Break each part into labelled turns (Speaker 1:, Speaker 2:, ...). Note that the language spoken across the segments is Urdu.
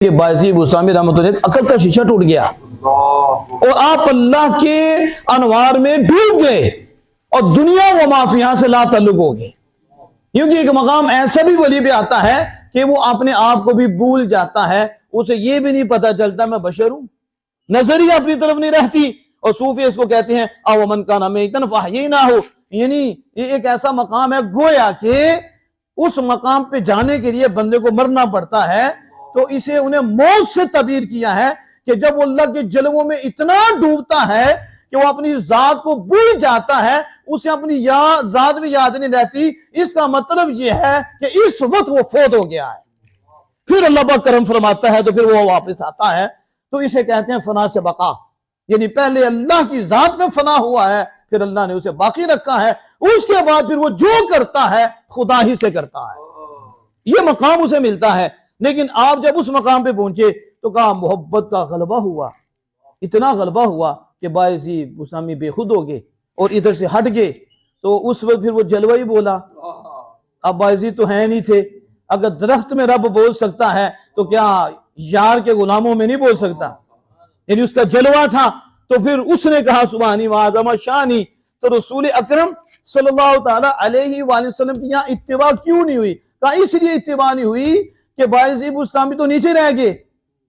Speaker 1: کہ باعثی بسامی رحمۃ اللہ عقل کا شیشہ ٹوٹ گیا اور آپ اللہ کے انوار میں ڈوب گئے اور دنیا و معافیہ سے لا تعلق ہو گئے. کیونکہ ایک مقام ایسا بھی ولی پہ آتا ہے کہ وہ اپنے آپ کو بھی بھول جاتا ہے, اسے یہ بھی نہیں پتا چلتا میں بشر ہوں, نظر ہی اپنی طرف نہیں رہتی. اور صوفی اس کو کہتے ہیں او من کان میتن فاحییناہ, یعنی یہ ایک ایسا مقام ہے گویا کہ اس مقام پہ جانے کے لیے بندے کو مرنا پڑتا ہے. تو اسے انہیں موت سے تعبیر کیا ہے کہ جب وہ اللہ کے جلووں میں اتنا ڈوبتا ہے کہ وہ اپنی ذات کو بھول جاتا ہے, اسے اپنی ذات بھی یاد نہیں رہتی. اس کا مطلب یہ ہے کہ اس وقت وہ فوت ہو گیا ہے. پھر اللہ پاک کرم فرماتا ہے تو پھر وہ واپس آتا ہے. تو اسے کہتے ہیں فنا سے بقا, یعنی پہلے اللہ کی ذات میں فنا ہوا ہے, پھر اللہ نے اسے باقی رکھا ہے, اس کے بعد پھر وہ جو کرتا ہے خدا ہی سے کرتا ہے. یہ مقام اسے ملتا ہے. لیکن آپ جب اس مقام پہ پہنچے تو کہا محبت کا غلبہ ہوا, اتنا غلبہ ہوا کہ باعثی بسامی بے خود ہو گئے اور ادھر سے ہٹ گئے. تو اس وقت پھر وہ جلوہ ہی بولا. اب باعثی تو ہیں نہیں تھے. اگر درخت میں رب بول سکتا ہے تو کیا یار کے غلاموں میں نہیں بول سکتا؟ یعنی اس کا جلوہ تھا. تو پھر اس نے کہا سبحانی وعظم شانی. تو رسول اکرم صلی اللہ تعالی علیہ وآلہ وسلم کی یہاں اتباع کیوں نہیں ہوئی؟ کہا اس لیے اتباع نہیں ہوئی کہ باعثی بسامی تو نیچے رہ گئے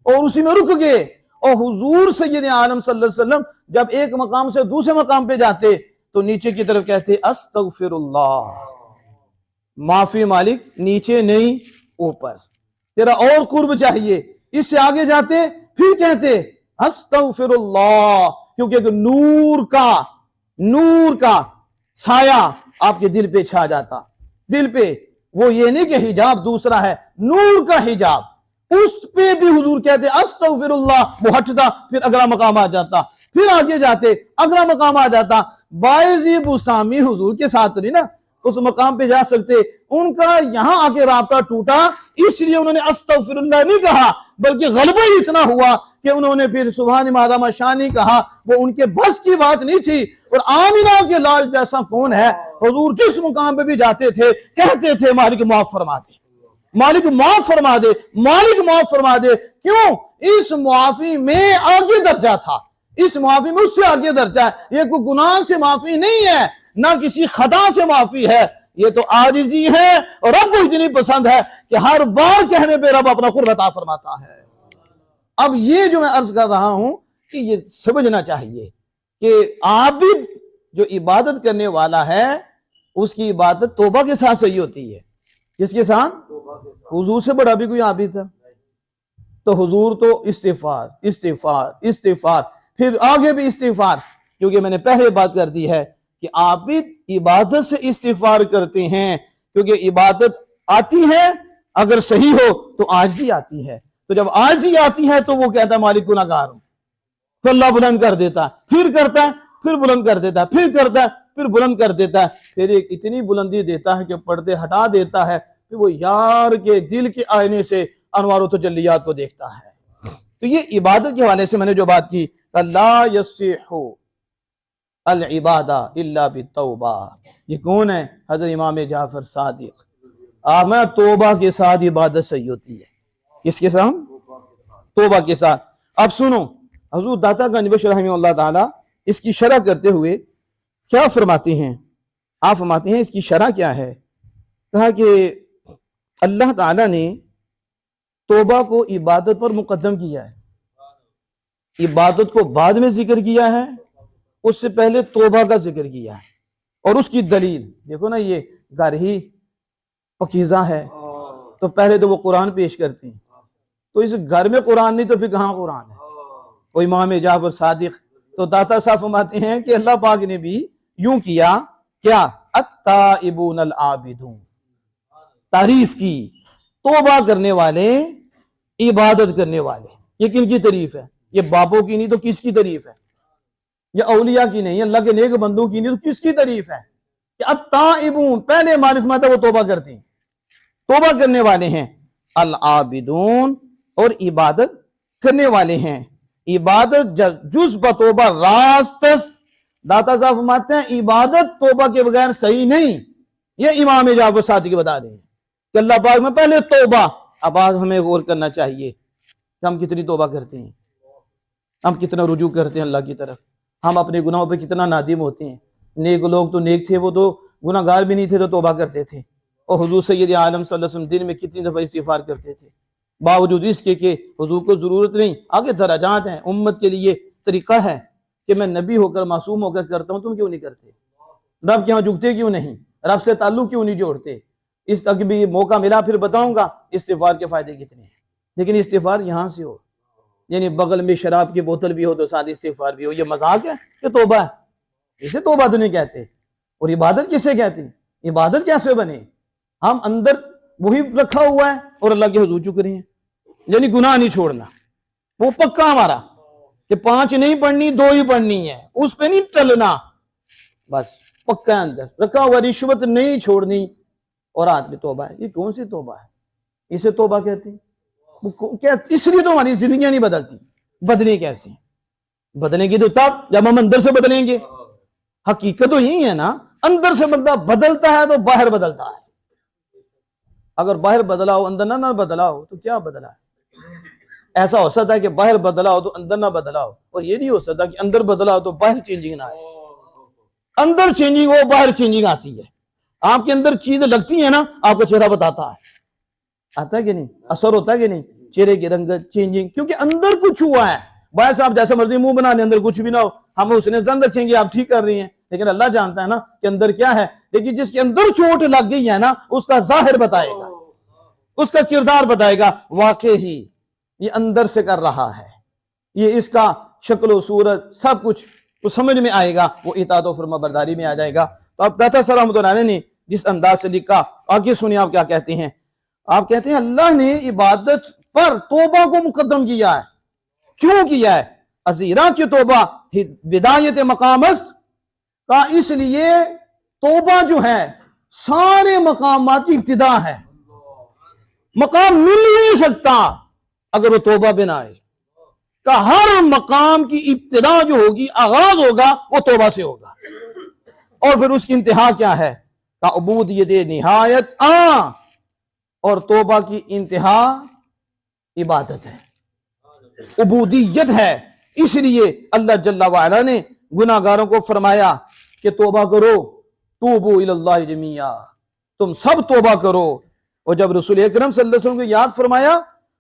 Speaker 1: اور اسی میں رک گئے. اور حضور سید عالم صلی اللہ علیہ وسلم جب ایک مقام سے دوسرے مقام پہ جاتے تو نیچے کی طرف کہتے استغفر اللہ, معافی مالک, نیچے نہیں اوپر, تیرا اور قرب چاہیے. اس سے آگے جاتے پھر کہتے استغفر اللہ, کیونکہ ایک نور کا سایہ آپ کے دل پہ چھا جاتا. دل پہ وہ یہ نہیں کہ حجاب دوسرا ہے, نور کا حجاب, اس پہ بھی حضور کہتے استغفر اللہ. وہ ہٹتا پھر اگلا مقام آ جاتا, پھر آگے جاتے اگلا مقام آ جاتا. باعثی بسامی حضور کے ساتھ نہیں نا اس مقام پہ جا سکتے. ان کا یہاں آ کے رابطہ ٹوٹا, اس لیے انہوں نے استغفر اللہ نہیں کہا, بلکہ غلبہ ہی اتنا ہوا کہ انہوں نے پھر سبحان مادام شانی کہا. وہ ان کے بس کی بات نہیں تھی. اور آمینہ کے لال جیسا کون ہے, حضور جس مقام پہ بھی جاتے تھے کہتے تھے مالک معاف فرما دے, مالک معاف فرما دے, مالک معاف فرما دے. کیوں؟ اس معافی میں آگے درجہ تھا, اس معافی میں اس سے آگے درجہ ہے. یہ کوئی گناہ سے معافی نہیں ہے, نہ کسی خطا سے معافی ہے, یہ تو عاجزی ہے. اور رب کو اتنی پسند ہے کہ ہر بار کہنے پہ رب اپنا قرب عطا فرماتا ہے. اب یہ جو میں عرض کر رہا ہوں کہ یہ سمجھنا چاہیے کہ عابد جو عبادت کرنے والا ہے اس کی عبادت توبہ کے ساتھ صحیح ہوتی ہے. کس کے ساتھ؟ حضور سے بڑا بھی کوئی عابد تھا. تو حضور تو استغفار استغفار استغفار, پھر آگے بھی استغفار. کیونکہ میں نے پہلے بات کر دی ہے کہ عابد عبادت سے استغفار کرتے ہیں, کیونکہ عبادت آتی ہے اگر صحیح ہو تو عاجزی آتی ہے. تو جب عاجزی آتی ہے تو وہ کہتا ہے مالک گناہگار ہوں, تو اللہ بلند کر دیتا ہے, پھر کرتا ہے, پھر بلند کر دیتا ہے, پھر کرتا ہے, پھر بلند کر دیتا ہے, پھر ایک اتنی بلندی دیتا ہے کہ پردے ہٹا دیتا ہے. پھر وہ یار کے دل کے آئینے سے انوار و تجلیات کو دیکھتا ہے. تو یہ عبادت کے حوالے سے میں نے جو بات کی, لا یصح العبادہ الا بالتوبہ. یہ کون ہے؟ حضرت امام جعفر صادق. میں توبہ کے ساتھ عبادت صحیح ہوتی ہے. کس کے ساتھ؟ توبہ کے ساتھ. اب سنو, حضور داتا گنج بخش رحمہ اللہ تعالی اس کی شرح کرتے ہوئے کیا فرماتے ہیں؟ آپ فرماتے ہیں اس کی شرح کیا ہے؟ کہا کہ اللہ تعالی نے توبہ کو عبادت پر مقدم کیا ہے, عبادت کو بعد میں ذکر کیا ہے, اس سے پہلے توبہ کا ذکر کیا ہے. اور اس کی دلیل دیکھو نا, یہ گھر ہی پاکیزہ ہے تو پہلے تو وہ قرآن پیش کرتے ہیں. تو اس گھر میں قرآن نہیں تو پھر کہاں قرآن ہے؟ وہ امام جعفر صادق. تو داتا صاحب فرماتے ہیں کہ اللہ پاک نے بھی یوں کیا, کیا؟ التائبون العابدون, تعریف کی توبہ کرنے والے, عبادت کرنے والے. یہ کن کی تعریف ہے؟ یہ باپوں کی نہیں تو کس کی تعریف ہے؟ یہ اولیاء کی نہیں, اللہ کے نیک بندوں کی نہیں تو کس کی تعریف ہے؟ کہ التائبون, پہلے معرفت ہے وہ توبہ کرتے ہیں, توبہ کرنے والے ہیں. العابدون, اور عبادت کرنے والے ہیں. عبادت جز بتوبہ راستس. داتا صاحب فرماتے ہیں عبادت توبہ کے بغیر صحیح نہیں. یہ امام جعفر صادق بتا رہے ہیں کہ اللہ پاک میں پہلے توبہ. اب آج ہمیں غور کرنا چاہیے کہ ہم کتنی توبہ کرتے ہیں، ہم کتنا رجوع کرتے ہیں اللہ کی طرف، ہم اپنے گناہوں پہ کتنا نادم ہوتے ہیں۔ نیک لوگ تو نیک تھے، وہ تو گناہ گار بھی نہیں تھے تو توبہ کرتے تھے، اور حضور سید عالم صلی اللہ علیہ وسلم دن میں کتنی دفعہ استغفار کرتے تھے، باوجود اس کے کہ حضور کو ضرورت نہیں، آگے درجات ہیں، امت کے لیے طریقہ ہے کہ میں نبی ہو کر معصوم ہو کر کرتا ہوں، تم کیوں نہیں کرتے؟ رب کے ہاں جھکتے کیوں نہیں؟ رب سے تعلق کیوں نہیں جوڑتے؟ اس تک بھی موقع ملا پھر بتاؤں گا استغفار کے فائدے کتنے ہیں، لیکن استغفار یہاں سے ہو، یعنی بغل میں شراب کی بوتل بھی ہو تو ساتھ استغفار بھی ہو، یہ مذاق ہے کہ توبہ ہے؟ اسے توبہ تو نہیں کہتے، اور عبادت کسے کہتے ہیں؟ عبادت کیسے بنے؟ ہم اندر وہی رکھا ہوا ہے اور اللہ کے حضور جھک رہے ہیں، یعنی گناہ نہیں چھوڑنا، وہ پکا ہمارا کہ 5 نہیں پڑھنی 2 ہی پڑھنی ہے، اس پہ نہیں چلنا، بس پکا اندر رکھا ہوا، رشوت نہیں چھوڑنی، اور آج بھی توبہ ہے۔ یہ کون سی توبہ ہے؟ اسے توبہ کہتے ہیں؟ اس لیے تو ہماری زندگیاں نہیں بدلتی۔ بدلیں کیسے؟ بدلیں گے تو تب جب ہم اندر سے بدلیں گے۔ حقیقت تو یہی ہے نا، اندر سے بندہ بدلتا ہے تو باہر بدلتا ہے۔ اگر باہر بدلا ہو اندر نہ بدلا ہو تو کیا بدلا ہے؟ ایسا ہو سکتا ہے کہ باہر بدلا ہو تو اندر نہ بدلا ہو، اور یہ نہیں ہو سکتا کہ اندر بدلا ہو تو باہر چینجنگ نہ آئے۔ اندر چینجنگ ہو باہر چینجنگ آتی ہے۔ آپ کے اندر چیزیں لگتی ہیں نا، آپ کا چہرہ بتاتا ہے، آتا ہے کہ نہیں؟ اثر ہوتا ہے کہ نہیں؟ چہرے کی رنگت چینجنگ، کیونکہ اندر کچھ ہوا ہے۔ باہر سے آپ جیسے مرضی منہ بنا لیں، اندر کچھ بھی نہ ہو، ہم اس نے زن رکھیں گے آپ ٹھیک کر رہی ہیں، لیکن اللہ جانتا ہے نا کہ اندر کیا ہے۔ لیکن جس کے اندر چوٹ لگ گئی ہے نا، اس کا ظاہر بتائے گا، اس کا کردار بتائے گا، واقعی یہ اندر سے کر رہا ہے، یہ اس کا شکل و صورت سب کچھ سمجھ میں آئے گا، وہ اطاعت و فرما برداری میں آ جائے گا۔ تو اب داتا صلی اللہ علیہ نے جس انداز سے لکھا، آگے سنیں آپ کیا کہتے ہیں۔ آپ کہتے ہیں اللہ نے عبادت پر توبہ کو مقدم کیا ہے۔ کیوں کیا ہے؟ ازیرا کی توبہ بدایت مقام است کا، اس لیے توبہ جو ہے سارے مقامات کی ابتدا ہے۔ مقام مل نہیں سکتا اگر وہ توبہ بنا ہے، کہ ہر مقام کی ابتدا جو ہوگی، آغاز ہوگا، وہ توبہ سے ہوگا، اور پھر اس کی انتہا کیا ہے؟ کہ عبودیت نہایت اور توبہ کی انتہا عبادت ہے، عبودیت ہے۔ اس لیے اللہ جل وعلا نے گناہ گاروں کو فرمایا کہ توبہ کرو، توبو الی اللہ جمیعا، تم سب توبہ کرو۔ اور جب رسول اکرم صلی اللہ علیہ وسلم کو یاد فرمایا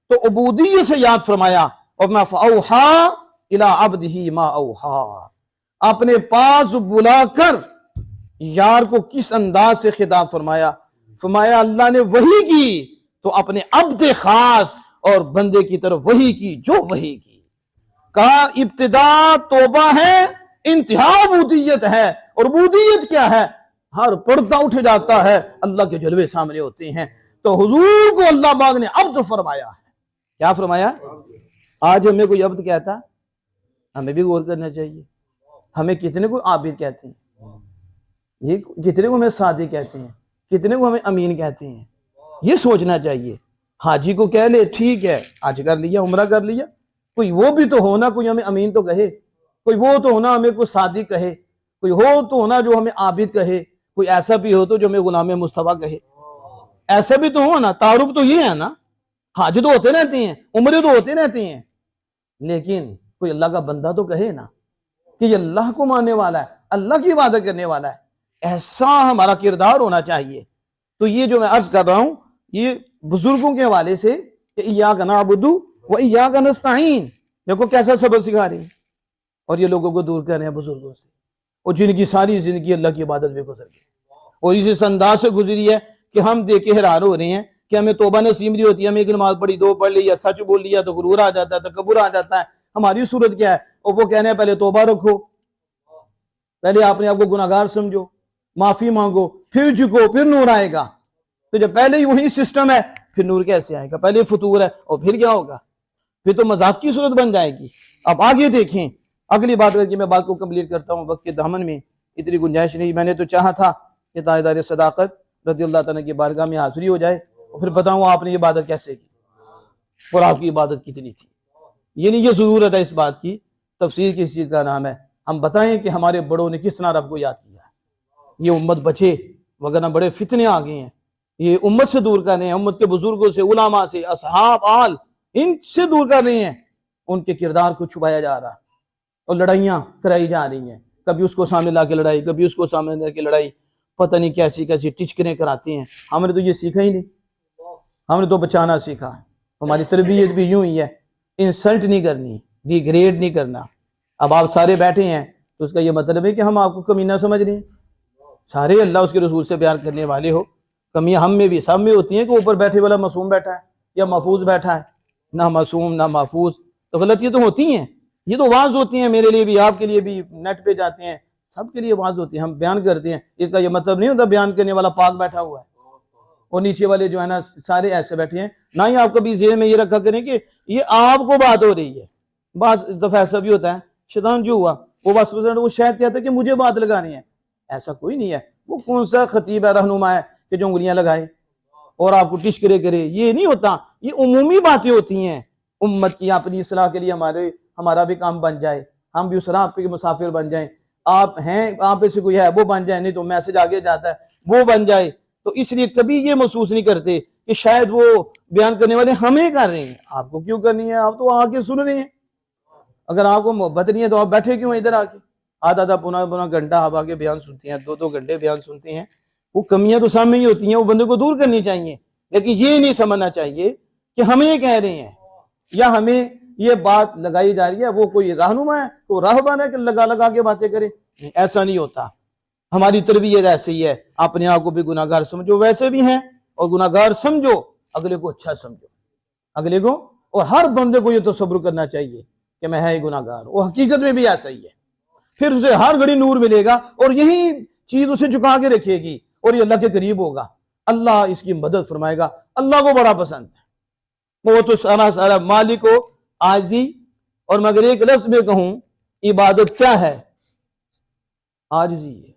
Speaker 1: تو عبودیت سے یاد فرمایا، اور ما فاوحا الی عبدہ ما اوحا، اپنے پاس بلا کر یار کو کس انداز سے خطاب فرمایا؟ فرمایا اللہ نے وحی کی تو اپنے عبد خاص اور بندے کی طرف وحی کی جو وحی کی، کہا ابتدا توبہ ہے، انتہا عبودیت ہے۔ اور عبودیت کیا ہے؟ ہر پردہ اٹھ جاتا ہے، اللہ کے جلوے سامنے ہوتے ہیں۔ تو حضور کو اللہ پاک نے عبد فرمایا ہے۔ کیا فرمایا؟ آج ہمیں کوئی عبد کہتا، ہمیں بھی غور کرنا چاہیے۔ ہمیں کتنے کو عابد کہتے ہیں، یہ کتنے کو ہمیں صادق کہتے ہیں، کتنے کو ہمیں امین کہتے ہیں، یہ سوچنا چاہیے۔ حاجی کو کہہ لے ٹھیک ہے، حج کر لیا، عمرہ کر لیا، کوئی وہ بھی تو ہونا، کوئی ہمیں امین تو کہے، کوئی وہ تو ہونا ہمیں کوئی صادق کہے، کوئی ہو تو ہونا جو ہمیں عابد کہے، کوئی ایسا بھی ہو تو جو ہمیں غلام مصطفیٰ کہے، ایسا بھی تو ہو نا۔ تعارف تو یہ ہے نا، حج تو ہوتے رہتے ہیں، عمرے تو ہوتے رہتے ہیں، لیکن کوئی اللہ کا بندہ تو کہے نا کہ یہ اللہ کو ماننے والا ہے، اللہ کی عبادت کرنے والا ہے۔ ایسا ہمارا کردار ہونا چاہیے۔ تو یہ جو میں عرض کر رہا ہوں، یہ بزرگوں کے حوالے سے کہ ایاک نعبد و ایاک نستعین، دیکھو کیسا سبق سکھا رہی ہیں، اور یہ لوگوں کو دور کر رہے ہیں بزرگوں سے، اور جن کی ساری زندگی اللہ کی عبادت میں گزر گئی، اور اس انداز سے گزری ہے کہ ہم دیکھ کے حیران ہو رہے ہیں کہ ہمیں توبہ نصیب نہیں ہوتی، ہمیں ایک نماز پڑھی، 2 پڑھ لی، یا سچ بول لیا تو غرور آ جاتا ہے، تکبر آ جاتا ہے۔ ہماری صورت کیا ہے؟ اور وہ کہنے ہیں پہلے توبہ رکھو، پہلے آپ نے آپ کو گناہگار سمجھو، معافی مانگو، پھر جھکو، پھر نور آئے گا۔ تو جب پہلے ہی وہی سسٹم ہے، پھر نور کیسے آئے گا؟ پہلے فطور ہے، اور پھر کیا ہوگا؟ پھر تو مذاق کی صورت بن جائے گی۔ اب آگے دیکھیں، اگلی بات کر کے میں بات کو کمپلیٹ کرتا ہوں، وقت کے دامن میں اتنی گنجائش نہیں۔ میں نے تو چاہا تھا کہ تاجدار صداقت رضی اللہ تعالیٰ کی بارگاہ میں حاضری ہو جائے، اور پھر بتاؤں آپ نے یہ عبادت کیسے کی اور آپ کی عبادت کتنی تھی۔ یہ نہیں، یہ ضرورت ہے اس بات کی، تفسیر کس چیز کا نام ہے، ہم بتائیں کہ ہمارے بڑوں نے کس طرح رب کو یاد کیا ہے۔ یہ امت بچے، وگرنہ بڑے فتنے آ گئے ہیں، یہ امت سے دور کرنے ہیں، امت کے بزرگوں سے، علماء سے، اصحاب آل ان سے دور کر رہی ہیں، ان کے کردار کو چھپایا جا رہا ہے اور لڑائیاں کرائی جا رہی ہیں، کبھی اس کو سامنے لا کے لڑائی، کبھی اس کو سامنے لا کے لڑائی، پتہ نہیں کیسی کیسی ٹچکریں کراتی ہیں۔ ہم نے تو یہ سیکھا ہی نہیں، ہم نے تو بچانا سیکھا ہے۔ ہماری تربیت بھی یوں ہی ہے، انسلٹ نہیں کرنی، ڈیگریڈ نہیں کرنا۔ اب آپ سارے بیٹھے ہیں تو اس کا یہ مطلب ہے کہ ہم آپ کو کمینہ سمجھ رہے ہیں؟ سارے اللہ اس کے رسول سے پیار کرنے والے ہو، کمیاں ہم میں بھی سب میں ہوتی ہیں کہ اوپر بیٹھے والا معصوم بیٹھا ہے یا محفوظ بیٹھا ہے، نہ معصوم نہ محفوظ، تو غلطیاں تو ہوتی ہیں، یہ تو واز ہوتی ہیں، میرے لیے بھی، آپ کے لیے بھی، نیٹ پہ جاتے ہیں، سب کے لیے واز ہوتی ہیں، ہم بیان کرتے ہیں، اس کا یہ مطلب نہیں ہوتا بیان کرنے والا پاک بیٹھا ہوا ہے اور نیچے والے جو ہے نا سارے ایسے بیٹھے ہیں۔ نہ ہی آپ کبھی ذہن میں یہ رکھا کریں کہ یہ آپ کو بات ہو رہی ہے۔ بعض دفعہ ایسا بھی ہوتا ہے، شیطان جو ہوا وہ بس وہ شاید کہتا ہے کہ مجھے بات لگانی ہے، ایسا کوئی نہیں ہے۔ وہ کون سا خطیب ہے، رہنما ہے کہ جو انگلیاں لگائے اور آپ کو ٹشکرے کرے؟ یہ نہیں ہوتا، یہ عمومی باتیں ہوتی ہیں امت کی، اپنی اصلاح کے لیے ہمارا بھی کام بن جائے، ہم بھی اس راہ پہ مسافر بن جائیں، آپ ہیں آپ میں سے کوئی ہے وہ بن جائے، نہیں تو میسج آگے جاتا ہے وہ بن جائے۔ تو اس لیے کبھی یہ محسوس نہیں کرتے کہ شاید وہ بیان کرنے والے ہمیں کر رہے ہیں، آپ کو کیوں کرنی ہے؟ آپ تو آ کے سن رہے ہیں، اگر آپ کو محبت نہیں ہے تو آپ بیٹھے کیوں ادھر آ کے؟ آدھا پونا گھنٹہ آپ آگے بیان سنتے ہیں، 2 گھنٹے بیان سنتے ہیں۔ وہ کمیاں تو سامنے ہی ہوتی ہیں، وہ بندے کو دور کرنی چاہیے، لیکن یہ نہیں سمجھنا چاہیے کہ ہمیں کہہ رہے ہیں یا ہمیں یہ بات لگائی جا رہی ہے، وہ کوئی رہنما ہے، کوئی راہبان ہے کہ لگا کے باتیں کرے، ایسا نہیں ہوتا۔ ہماری تربیت ایسی ہے، اپنے آپ کو بھی گناہ گار سمجھو ویسے بھی ہیں، اور گناہ گار سمجھو، اگلے کو اچھا سمجھو، اگلے کو، اور ہر بندے کو یہ تصور کرنا چاہیے کہ میں ہے گناہ گار، وہ حقیقت میں بھی ایسا ہی ہے، پھر اسے ہر گھڑی نور ملے گا اور یہی چیز اسے جھکا کے رکھے گی اور یہ اللہ کے قریب ہوگا، اللہ اس کی مدد فرمائے گا، اللہ کو بڑا پسند ہے۔ وہ تو سارا مالک و عاجزی، اور مگر ایک لفظ میں کہوں عبادت کیا ہے؟ عاجزی ہے،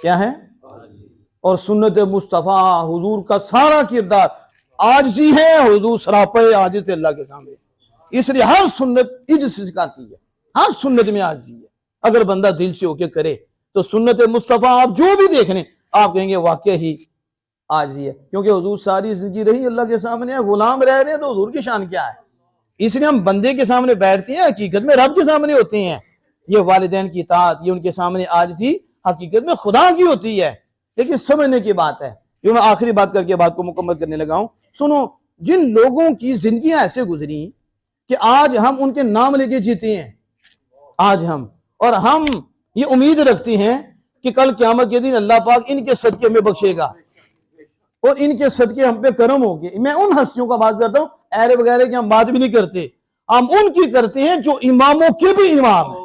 Speaker 1: کیا ہے؟ اور سنت مصطفیٰ حضور کا سارا کردار عاجزی ہے، حضور سراپے عاجز سے اللہ کے سامنے، اس لیے ہر سنت عجز سے سکھاتی ہے، ہر سنت میں عاجزی ہے۔ اگر بندہ دل سے ہو کے کرے تو سنت مصطفیٰ آپ جو بھی دیکھ لیں آپ کہیں گے واقعہ ہی عاجزی ہے، کیونکہ حضور ساری زندگی رہی اللہ کے سامنے، غلام رہ رہے ہیں تو حضور کی شان کیا ہے؟ اس لیے ہم بندے کے سامنے بیٹھتے ہیں، حقیقت میں رب کے سامنے ہوتے ہیں۔ یہ والدین کی اطاعت، یہ ان کے سامنے عاجزی حقیقت میں خدا کی ہوتی ہے، لیکن سمجھنے کی بات ہے۔ جو میں آخری بات کر کے بات کو مکمل کرنے لگا ہوں، سنو، جن لوگوں کی زندگیاں ایسے گزری کہ آج ہم ان کے نام لے کے جیتے ہیں، آج ہم، اور ہم یہ امید رکھتے ہیں کہ کل قیامت کے دن اللہ پاک ان کے صدقے میں بخشے گا اور ان کے صدقے ہم پہ کرم ہوگے۔ میں ان ہستیوں کا بات کرتا ہوں، ایرے وغیرہ کی ہم بات بھی نہیں کرتے، ہم ان کی کرتے ہیں جو اماموں کے بھی امام ہیں،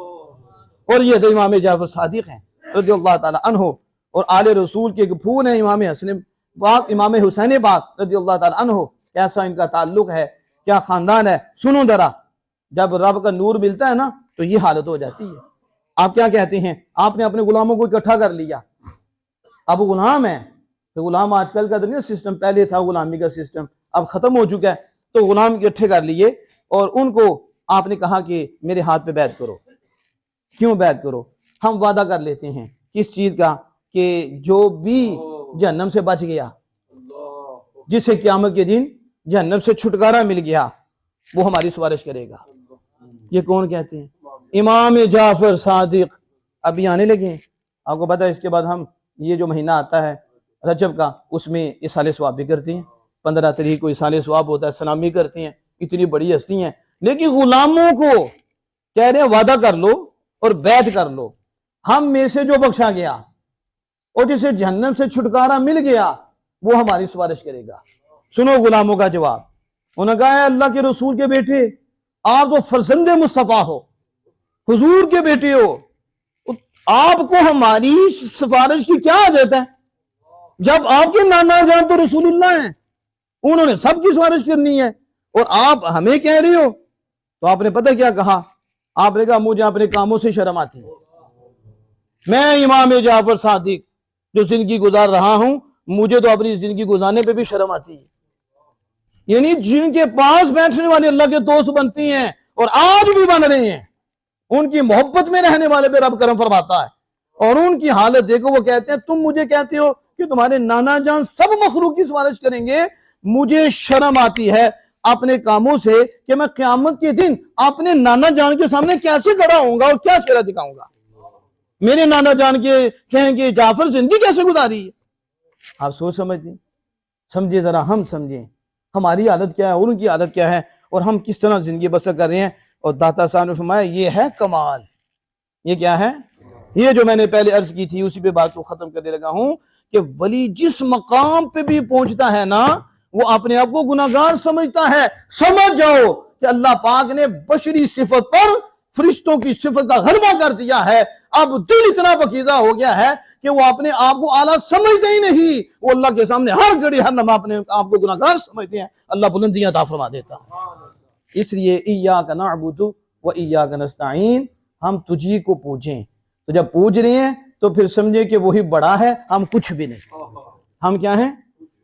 Speaker 1: اور یہ تو امام جعفر صادق ہیں رضی اللہ تعالی عنہ، اور آل رسول کے پھول ہیں امام حسن پاک، امام حسین پاک رضی اللہ تعالی عنہ، کیسا ان کا تعلق ہے، کیا خاندان ہے۔ سنو ذرا، جب رب کا نور ملتا ہے نا تو یہ حالت ہو جاتی ہے۔ آپ کیا کہتے ہیں؟ آپ نے اپنے غلاموں کو اکٹھا کر لیا، اب غلام ہے تو غلام آج کل کا تو نہیں سسٹم، پہلے تھا غلامی کا سسٹم، اب ختم ہو چکا ہے، تو غلام اکٹھے کر لیے اور ان کو آپ نے کہا کہ میرے ہاتھ پہ بیعت کرو۔ کیوں بیعت کرو؟ ہم وعدہ کر لیتے ہیں کس چیز کا؟ کہ جو بھی جہنم سے بچ گیا، جسے قیامت کے دن جہنم سے چھٹکارا مل گیا، وہ ہماری سفارش کرے گا۔ یہ کون کہتے ہیں؟ امام جعفر صادق۔ ابھی آنے لگے ہیں، آپ کو پتا ہے اس کے بعد ہم یہ جو مہینہ آتا ہے رجب کا، اس میں اصحال ثواب بھی کرتے ہیں، 15 تاریخ کو اصحال ثواب ہوتا ہے، سلامی کرتے ہیں، اتنی بڑی ہستی ہیں، لیکن غلاموں کو کہہ رہے ہیں وعدہ کر لو اور بیعت کر لو، ہم میں سے جو بخشا گیا اور جسے جہنم سے چھٹکارا مل گیا وہ ہماری سفارش کرے گا۔ سنو غلاموں کا جواب، انہوں نے کہا ہے اللہ کے رسول کے بیٹے، آپ تو فرزند مصطفیٰ ہو، حضور کے بیٹے ہو، آپ کو ہماری سفارش کی کیا حاجت ہے؟ جب آپ کے نانا جان تو رسول اللہ ہیں، انہوں نے سب کی سفارش کرنی ہے، اور آپ ہمیں کہہ رہی ہو۔ تو آپ نے پتہ کیا کہا؟ آپ نے کہا مجھے اپنے کاموں سے شرم آتی ہے، میں امام جعفر صادق جو زندگی گزار رہا ہوں، مجھے تو اپنی زندگی گزارنے پہ بھی شرم آتی ہے۔ یعنی جن کے پاس بیٹھنے والے اللہ کے دوست بنتی ہیں اور آج بھی بن رہے ہیں، ان کی محبت میں رہنے والے پہ رب کرم فرماتا ہے، اور ان کی حالت دیکھو، وہ کہتے ہیں تم مجھے کہتے ہو کہ تمہارے نانا جان سب مخلوق کی سفارش کریں گے، مجھے شرم آتی ہے اپنے کاموں سے کہ میں قیامت کے دن اپنے نانا جان کے سامنے کیسے کھڑا ہوں گا اور کیا چہرہ دکھاؤں گا. میرے نانا جان کے کہیں گے جعفر زندگی کیسے گزاری ہے. آپ سوچ سمجھیں ذرا، ہم سمجھیں ہماری عادت کیا ہے اور ان کی عادت کیا ہے اور ہم کس طرح زندگی بسر کر رہے ہیں. اور داتا صاحب نے فرمایا یہ ہے کمال. یہ کیا ہے؟ یہ جو میں نے پہلے عرض کی تھی اسی پہ بات کو ختم کرنے لگا ہوں کہ ولی جس مقام پہ بھی پہنچتا ہے نا وہ اپنے آپ کو گناہگار سمجھتا ہے. سمجھ جاؤ کہ اللہ پاک نے بشری صفت پر فرشتوں کی صفت کا غلبہ کر دیا ہے. اب دل اتنا پکیزہ ہو گیا ہے کہ وہ اپنے آپ کو اعلیٰ سمجھتے ہی نہیں، وہ اللہ کے سامنے ہر گھڑی ہر لمحہ اپنے آپ کو گناہگار سمجھتے ہیں. اللہ بلندیاں عطا فرما دیتا ہے. اس لیے ایاک نعبد و ایاک نستعین، ہم تجھی کو پوجیں. تو جب پوج رہے ہیں تو پھر سمجھے کہ وہی بڑا ہے، ہم کچھ بھی نہیں. ہم کیا ہیں؟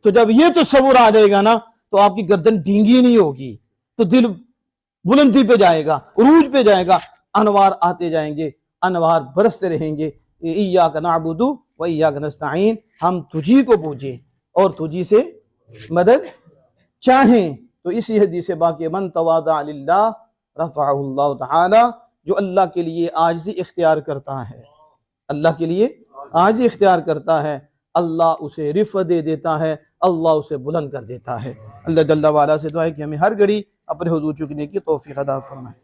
Speaker 1: تو جب یہ تصور آ جائے گا نا تو آپ کی گردن ڈینگی نہیں ہوگی، تو دل بلندی پہ جائے گا، عروج پہ جائے گا، انوار آتے جائیں گے، انوار برستے رہیں گے. ایاک نعبد و ایاک نستعین، ہم تجھی کو پوجیں اور تجھی سے مدد چاہیں. تو اسی حدیث باقی من تواضع للہ رفعہ اللہ تعالی، جو اللہ کے لیے عاجزی اختیار کرتا ہے، اللہ کے لیے عاجزی اختیار کرتا ہے، اللہ اسے رفعت دے دیتا ہے، اللہ اسے بلند کر دیتا ہے. اللہ جل وعلا سے دعا ہے کہ ہمیں ہر گھڑی اپنے حضور جھکنے کی توفیق عطا فرمائے.